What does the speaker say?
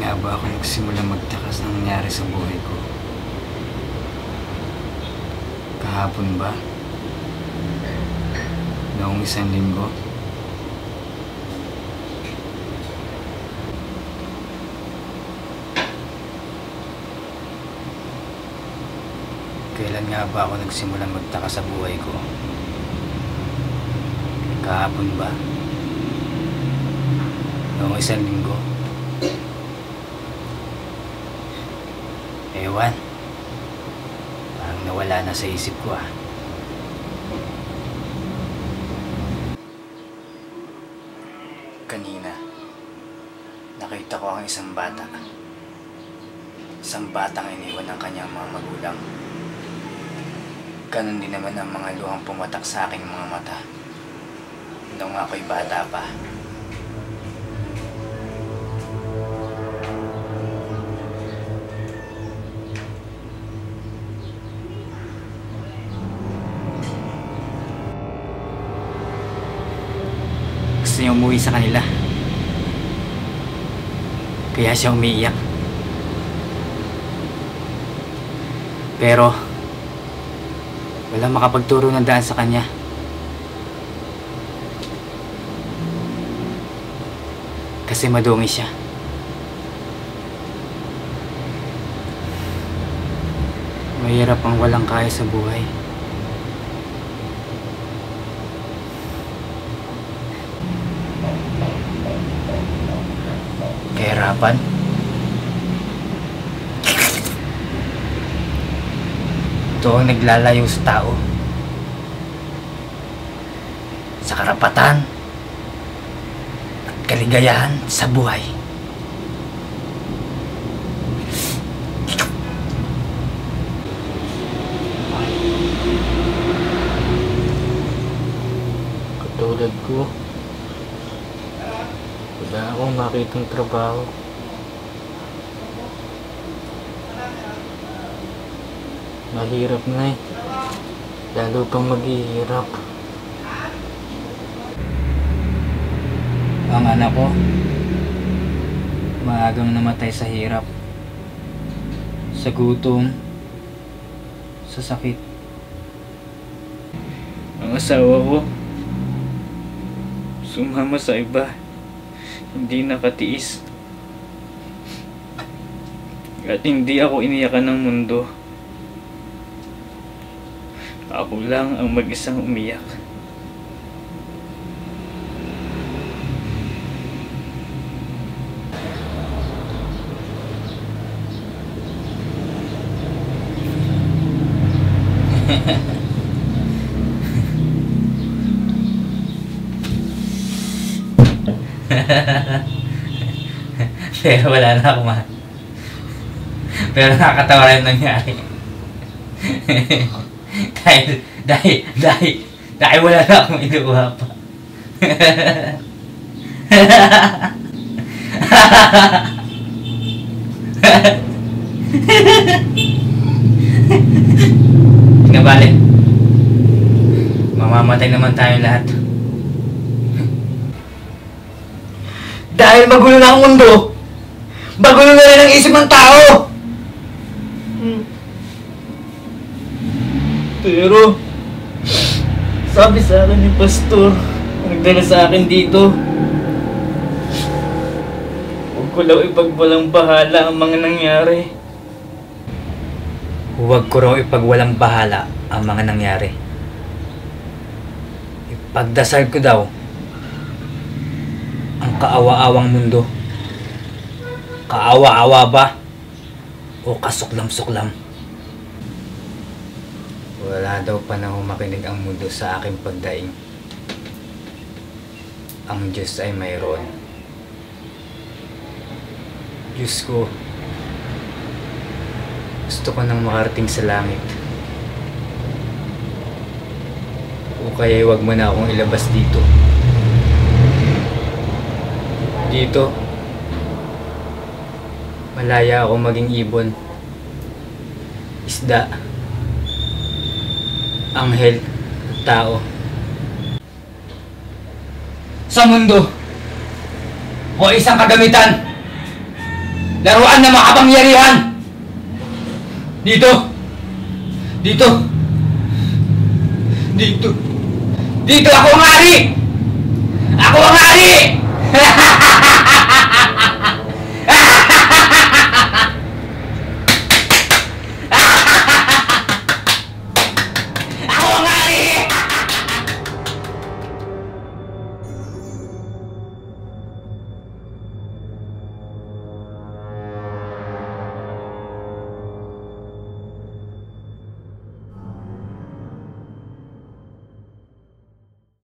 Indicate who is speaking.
Speaker 1: nga ba ako nagsimula magtakas ng nangyari sa buhay ko? Kahapon ba? Noong isang linggo? Kailan nga ba ako nagsimula magtaka sa buhay ko? Kahapon ba? Noong isang linggo? Ewan. Parang nawala na sa isip ko Kanina, nakita ko ang isang bata. Isang batang iniwan ng kanyang mga magulang. Ganon din naman ang mga luhang pumatak sa aking mga mata noong ako'y bata pa. Gusto niya umuwi sa kanila. Kaya siya umiiyak. Pero walang makapagturo ng daan sa kanya. Kasi madungi siya. Mahirap ang walang kaya sa buhay. Kahirapan. Ito ang naglalayo sa tao sa karapatan at kaligayahan sa buhay. Katulad ko, wala akong makitang trabaho. Mahirap na lalo pang maghihirap. Ang anak ko, maagang namatay sa hirap, sa gutom, sa sakit. Ang asawa ko, sumama sa iba, hindi nakatiis. At hindi ako iniyakan ng mundo. Ako lang ang mag-isang umiyak. Pero wala na ako Pero nakakatawa rin nangyari. Dahil wala na akong inuha pa. Nabali. Mamamatay naman tayo lahat. Dahil magulo na ang mundo, magulo na rin ang isip ng tao. Pero sabi sa akin ni Pastor, nagdala sa akin dito, huwag ko lang ipagwalang bahala ang mga nangyari. Huwag ko raw ipagwalang bahala ang mga nangyari. Ipagdasal ko daw ang kaawa-awang mundo. Kaawa-awa ba? O kasuklam-suklam? Wala daw panahon makinig ang mundo sa aking pagdaing. Ang Diyos ay mayroon. Diyos ko, gusto ko nang makarating sa langit. O kaya wag mo na akong ilabas dito. Dito, malaya ako maging ibon, isda, anghel, tao. Sa mundo, o isang kagamitan Laruan ng makapangyarihan! Dito! Dito! Dito! Dito ako ang hari! Ako ang hari!